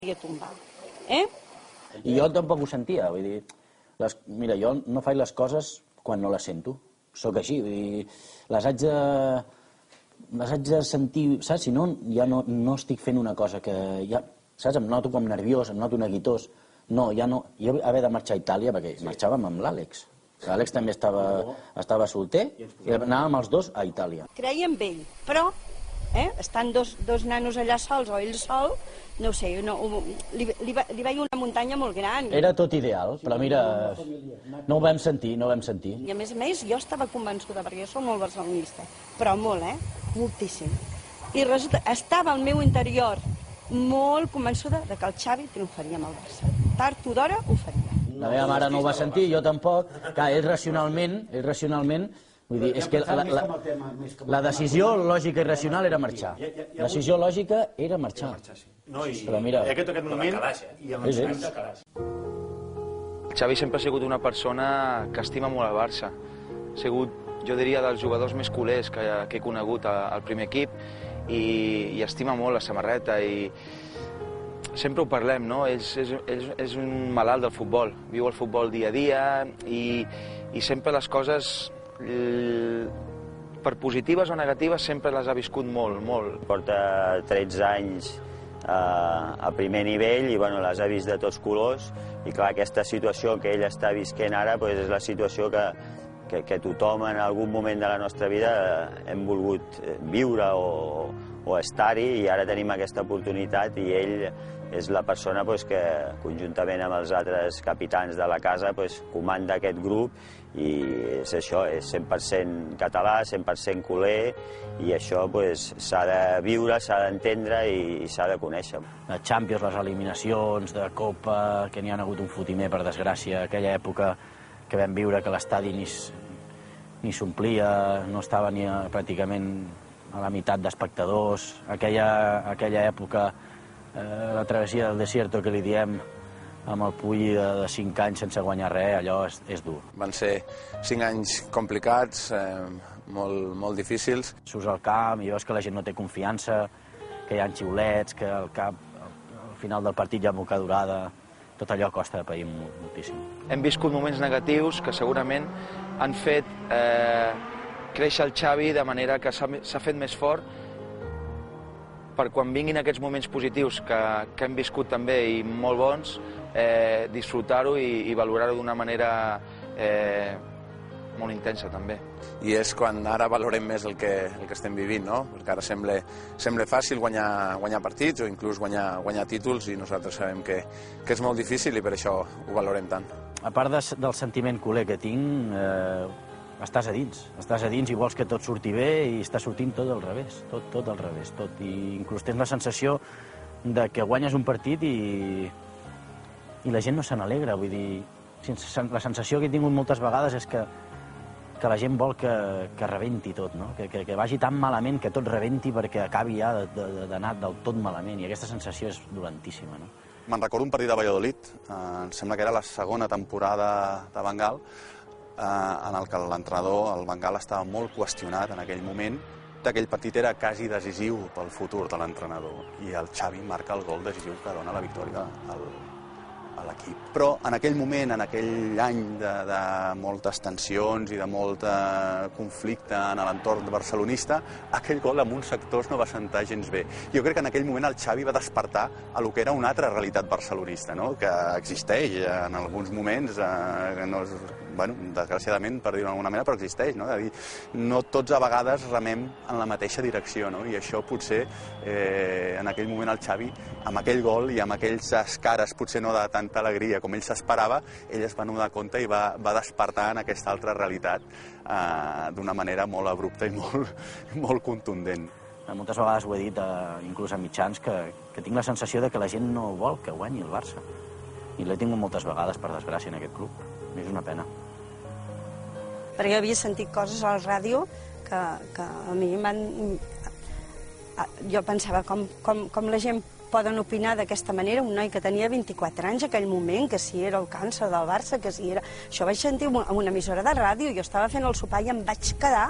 a tombar. I jo tampoc ho sentia, vull dir, mira, jo no faig les coses quan no les sento, sóc així, vull dir, les haig de sentir, saps? Si no, ja no estic fent una cosa que ja, saps? Em noto com nerviós, em noto neguitós, no, ja no, jo haver de marxar a Itàlia, perquè marxàvem amb l'Àlex, l'Àlex també estava solter, i anàvem els dos a Itàlia. Creia en ell, però estan dos nanos allà sols o ell sol, no ho sé, li veia una muntanya molt gran. Era tot ideal, però mira, no ho vam sentir, I a més, jo estava convençuda, perquè jo soc molt barcelonista, però molt, moltíssim. I resulta, estava al meu interior molt convençuda que el Xavi triomfaria amb el Barça. Tard o d'hora ho faria. La meva mare no ho va sentir, jo tampoc. Clar, ell racionalment, vull dir, és que la decisió lògica i racional era marxar. La decisió lògica era marxar. Però mira... I aquest moment... El Xavi sempre ha sigut una persona que estima molt el Barça. Ha sigut, jo diria, dels jugadors més culers que he conegut al primer equip i estima molt la samarreta i sempre ho parlem, no? És un malalt del futbol, viu el futbol dia a dia i sempre les coses, per positives o negatives, sempre les ha viscut molt, molt. Porta 13 anys a primer nivell i bueno, les ha vist de tots colors i clar, aquesta situació que ell està visquent ara és la situació que tothom en algun moment de la nostra vida hem volgut viure o estar-hi i ara tenim aquesta oportunitat i ell és la persona que conjuntament amb els altres capitans de la casa comanda aquest grup i és això, és 100% català, 100% culer i això s'ha de viure, s'ha d'entendre i s'ha de conèixer. La Champions, les eliminacions de Copa, que n'hi ha hagut un fotimer, per desgràcia, aquella època que vam viure que l'estadi ni s'omplia, no estava ni pràcticament a la meitat d'espectadors, aquella època, la travessia del desierto que li diem, amb el Puy de 5 anys sense guanyar res, allò és dur. Van ser 5 anys complicats, molt difícils. Surts al camp i veus que la gent no té confiança, que hi ha xiulets, que al final del partit hi ha mocadurada, tot allò costa de pair moltíssim. Hem viscut moments negatius que segurament han fet créixer el Xavi de manera que s'ha fet més fort per quan vinguin aquests moments positius que hem viscut també i molt bons, disfrutar-ho i valorar-ho d'una manera molt intensa també. I és quan ara valorem més el que estem vivint, no? Perquè ara sembla fàcil guanyar partits o inclús guanyar títols i nosaltres sabem que és molt difícil i per això ho valorem tant. A part del sentiment culer que tinc, estàs a dins i vols que tot surti bé i està sortint tot al revés, tot al revés, tot. I inclús tens la sensació de que guanyes un partit i la gent no se n'alegra, vull dir, la sensació que he tingut moltes vegades és que la gent vol que rebenti tot, no? Que vagi tan malament que tot rebenti perquè acabi ja d'anar del tot malament i aquesta sensació és dolentíssima, no? Me'n recordo un partit de Valladolid, em sembla que era la segona temporada de Van Gaal, en el que l'entrenador, el Van Gaal, estava molt qüestionat en aquell moment. Aquell partit era quasi decisiu pel futur de l'entrenador i el Xavi marca el gol decisiu que dona la victòria a l'equip. Però en aquell moment, en aquell any de moltes tensions i de molt conflicte en l'entorn barcelonista, aquell gol en uns sectors no va sentar gens bé. Jo crec que en aquell moment el Xavi va despertar a lo que era una altra realitat barcelonista, no? Que existeix en alguns moments, desgraciadament, per dir-ho d'alguna manera, però existeix, no? No tots a vegades remem en la mateixa direcció, no? I això potser en aquell moment el Xavi, amb aquell gol i amb aquelles cares potser no de tanta alegria com ell s'esperava, ell es va adonar compte i va despertar en aquesta altra realitat d'una manera molt abrupta i molt contundent. Moltes vegades ho he dit, inclús a mitjans, que tinc la sensació de que la gent no vol que guanyi el Barça. I l'he tingut moltes vegades, per desgràcia, en aquest club. És una pena. Perquè havia sentit coses a la ràdio que a mi m'han... Jo pensava com la gent poden opinar d'aquesta manera, un noi que tenia 24 anys en aquell moment, que si era el càncer del Barça, que si era... Això vaig sentir en una emissora de ràdio, jo estava fent el sopar i em vaig quedar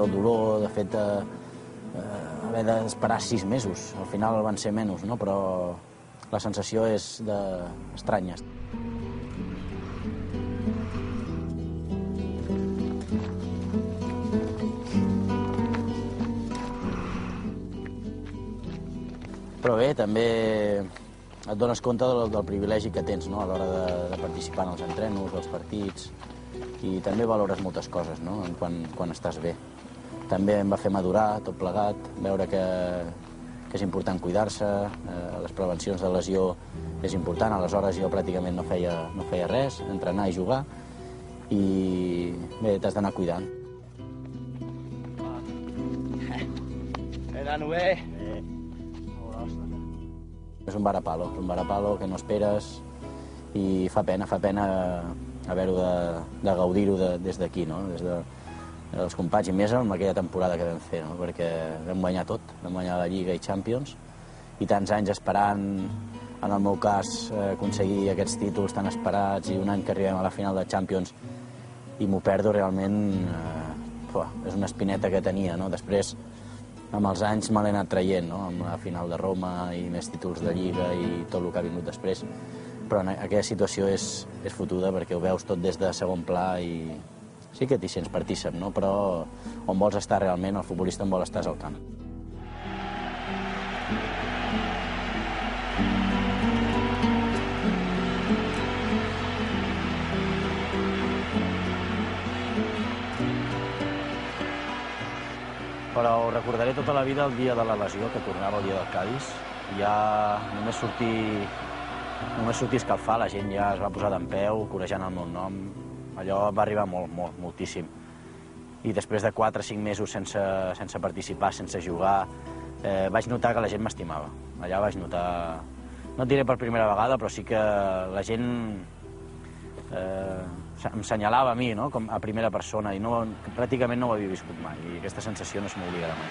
del dolor, de fet, haver d'esperar 6 mesos. Al final van ser menys, no? Però la sensació és estranya. Però bé, també et dones compte del privilegi que tens, no?, a l'hora de participar en els entrenos, dels partits, i també valores moltes coses, no?, quan estàs bé. També em va fer madurar tot plegat, veure que és important cuidar-se, les prevencions de lesió és important, aleshores jo pràcticament no feia res, entrenar i jugar, i bé, t'has d'anar cuidant. Nano, bé? És un varapalo que no esperes i fa pena haver-ho de gaudir-ho des d'aquí, no? Des dels companys, i més amb aquella temporada que vam fer, no? Perquè vam guanyar tot, vam guanyar la Lliga i Champions, i tants anys esperant, en el meu cas, aconseguir aquests títols tan esperats, i un any que arribem a la final de Champions i m'ho perdo realment, és una espineta que tenia, no? Després, amb els anys me l'he anat traient, no?, amb la final de Roma i més títols de Lliga i tot el que ha vingut després. Però aquella situació és fotuda perquè ho veus tot des de segon pla i sí que t'hi sents partícip, no? Però on vols estar realment, el futbolista on vol estar és al camp. Però ho recordaré tota la vida el dia de la lesió, que tornava el dia del Cádiz. Ja només sortir a escalfar, la gent ja es va posar d'empeu, corejant el meu nom. Allò va arribar moltíssim. I després de 4 o 5 mesos sense participar, sense jugar, vaig notar que la gent m'estimava. Allà vaig notar, no et diré per primera vegada, però sí que la gent em senyalava a mi, no?, com a primera persona, i pràcticament no ho havia viscut mai, i aquesta sensació no se m'oblidarà mai.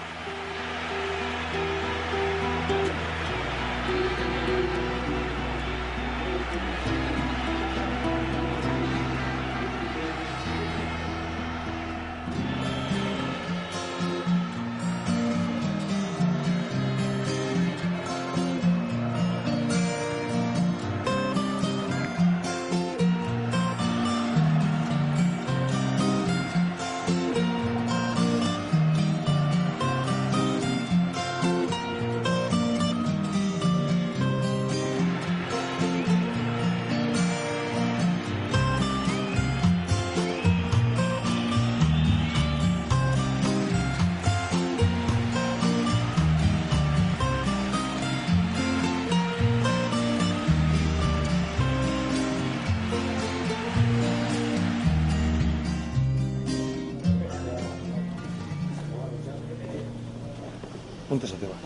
On és la teva?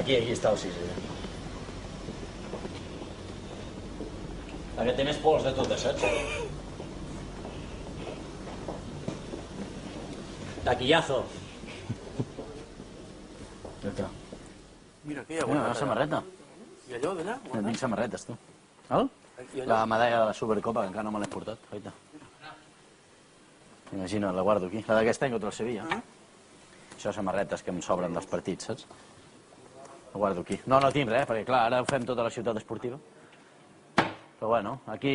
Aquí està el 6. La que té més pols de totes, saps? Taquillazo. Ja està. Mira, que hi ha una samarreta. I allò d'allà? Tinc samarretes, tu. La medalla de la Supercopa, que encara no me l'he portat. Imagina't, la guardo aquí. La d'aquest any contra el Sevilla. Això samarretes que em sobren dels partits, saps? Ho guardo aquí. No tinc res, perquè clar, ara ho fem tota la ciutat esportiva. Però bueno, aquí